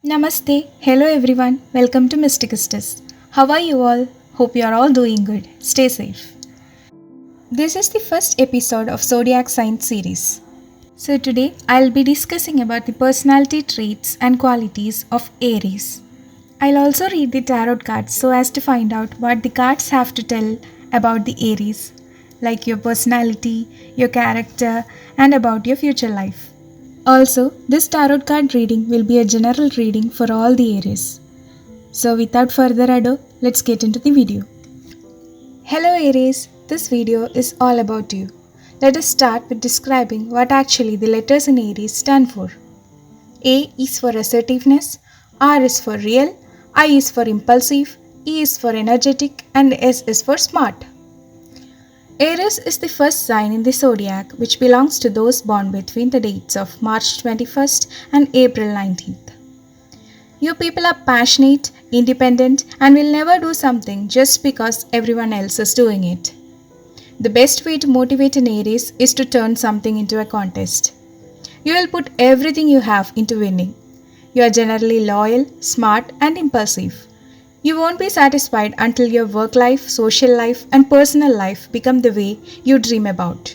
Namaste. Hello everyone. Welcome to Mysticistus. How are you all? Hope you are all doing good. Stay safe. This is the first episode of Zodiac Sign series. So today I'll be discussing about the personality traits and qualities of Aries. I'll also read the tarot cards so as to find out what the cards have to tell about the Aries, like your personality, your character, and about your future life. Also, this tarot card reading will be a general reading for all the Aries. So without further ado, let's get into the video. Hello Aries, this video is all about you. Let us start with describing what actually the letters in Aries stand for. A is for assertiveness, R is for real, I is for impulsive, E is for energetic, and S is for smart. Aries is the first sign in the zodiac which belongs to those born between the dates of March 21st and April 19th. You people are passionate, independent, and will never do something just because everyone else is doing it. The best way to motivate an Aries is to turn something into a contest. You will put everything you have into winning. You are generally loyal, smart, and impulsive. You won't be satisfied until your work life, social life, and personal life become the way you dream about.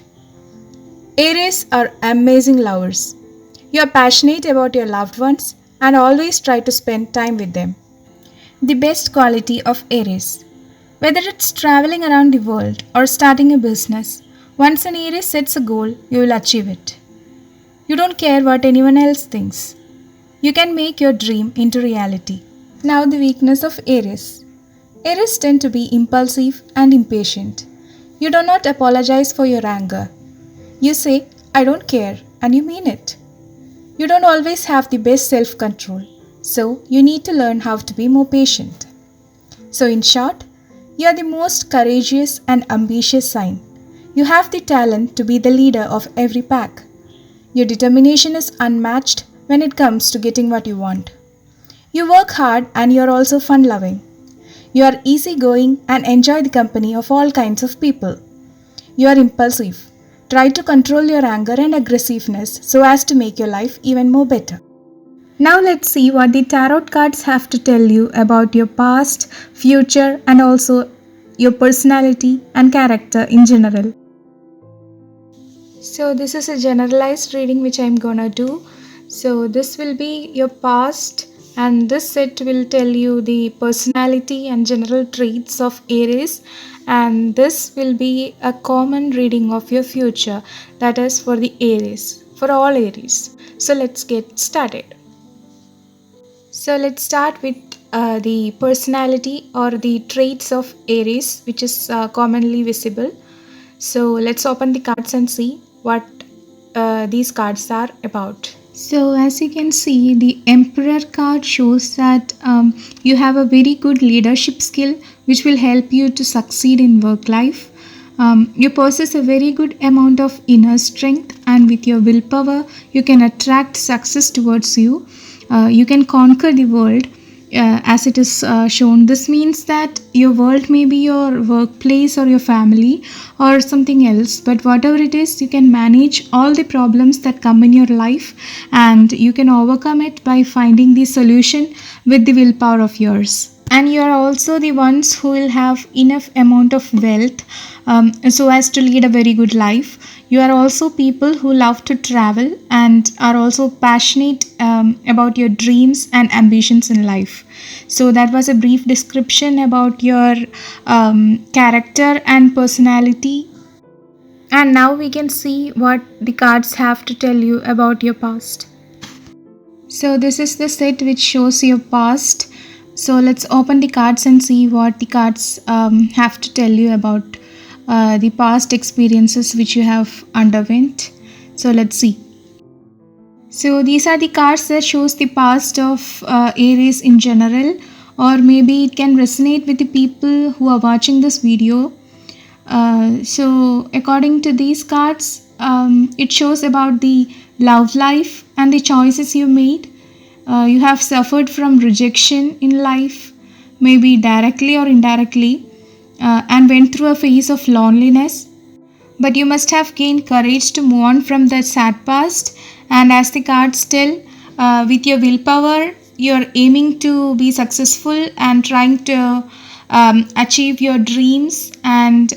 Aries are amazing lovers. You are passionate about your loved ones and always try to spend time with them. The best quality of Aries. Whether it's traveling around the world or starting a business, once an Aries sets a goal, you will achieve it. You don't care what anyone else thinks. You can make your dream into reality. Now the weakness of Aries. Aries tend to be impulsive and impatient. You do not apologize for your anger. You say, I don't care, and you mean it. You don't always have the best self-control, so you need to learn how to be more patient. So in short, you are the most courageous and ambitious sign. You have the talent to be the leader of every pack. Your determination is unmatched when it comes to getting what you want. You work hard and you are also fun-loving. You are easygoing and enjoy the company of all kinds of people. You are impulsive. Try to control your anger and aggressiveness so as to make your life even more better. Now let's see what the tarot cards have to tell you about your past, future, and also your personality and character in general. So this is a generalized reading which I'm gonna do. So this will be your past, and this set will tell you the personality and general traits of Aries, and this will be a common reading of your future, that is for the Aries, for all Aries. So let's get started. So let's start with the personality or the traits of Aries, which is commonly visible. So let's open the cards and see what these cards are about. So as you can see, the Emperor card shows that you have a very good leadership skill which will help you to succeed in work life. You possess a very good amount of inner strength, and with your willpower you can attract success towards you. You can conquer the world as it is shown. This means that your world may be your workplace or your family or something else, but whatever it is, you can manage all the problems that come in your life, and you can overcome it by finding the solution with the willpower of yours. And you are also the ones who will have enough amount of wealth so as to lead a very good life. You are also people who love to travel and are also passionate about your dreams and ambitions in life. So that was a brief description about your character and personality. And now we can see what the cards have to tell you about your past. So this is the set which shows your past. So let's open the cards and see what the cards have to tell you about the past experiences which you have underwent. So let's see. So these are the cards that shows the past of Aries in general, or maybe it can resonate with the people who are watching this video. So according to these cards, it shows about the love life and the choices you made. You have suffered from rejection in life, maybe directly or indirectly, and went through a phase of loneliness. But you must have gained courage to move on from that sad past, and as the cards tell, with your willpower you're aiming to be successful and trying to achieve your dreams, and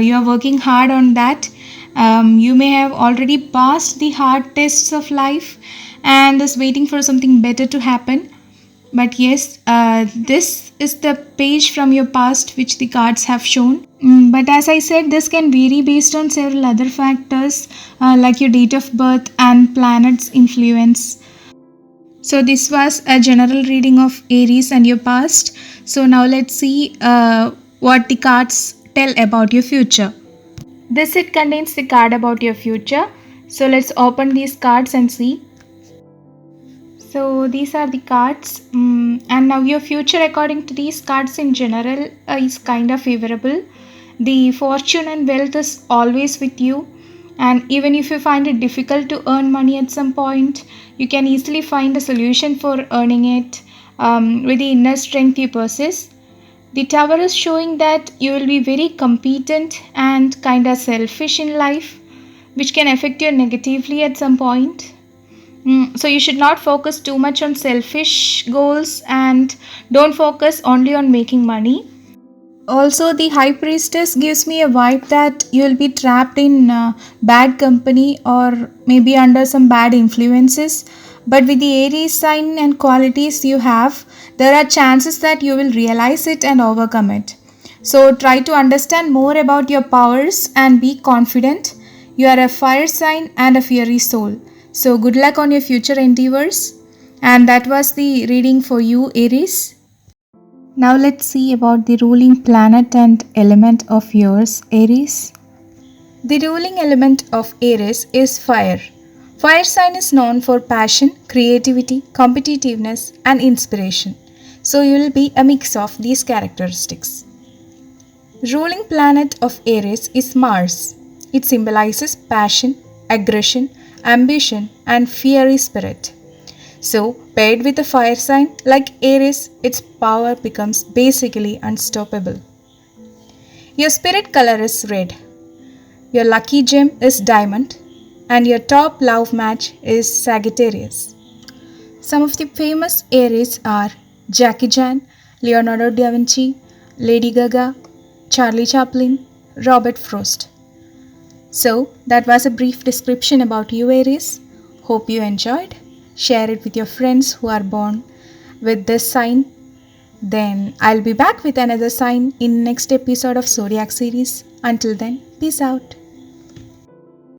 you're working hard on that. You may have already passed the hard tests of life and is waiting for something better to happen. But yes, this is the page from your past which the cards have shown. But as I said, this can vary based on several other factors like your date of birth and planets' influence. So, this was a general reading of Aries and your past. So, now let's see what the cards tell about your future. This set contains the card about your future. So, let's open these cards and see. So these are the cards, and now your future according to these cards in general is kind of favorable. The fortune and wealth is always with you, and even if you find it difficult to earn money at some point, you can easily find a solution for earning it with the inner strength you possess. The tower is showing that you will be very competent and kind of selfish in life, which can affect you negatively at some point. So you should not focus too much on selfish goals and don't focus only on making money. Also, the high priestess gives me a vibe that you will be trapped in bad company or maybe under some bad influences. But with the Aries sign and qualities you have, there are chances that you will realize it and overcome it. So try to understand more about your powers and be confident. You are a fire sign and a fiery soul. So good luck on your future endeavors. And that was the reading for you, Aries. Now let's see about the ruling planet and element of yours, Aries. The ruling element of Aries is fire. Fire sign is known for passion, creativity, competitiveness, and inspiration. So you will be a mix of these characteristics. Ruling planet of Aries is Mars. It symbolizes passion, aggression, ambition, and fiery spirit. So, paired with a fire sign like Aries, its power becomes basically unstoppable. Your spirit color is red. Your lucky gem is diamond, and your top love match is Sagittarius. Some of the famous Aries are Jackie Chan, Leonardo da Vinci, Lady Gaga, Charlie Chaplin, Robert Frost. So, that was a brief description about you, Aries. Hope you enjoyed. Share it with your friends who are born with this sign. Then I'll be back with another sign in next episode of Zodiac series. Until then, peace out.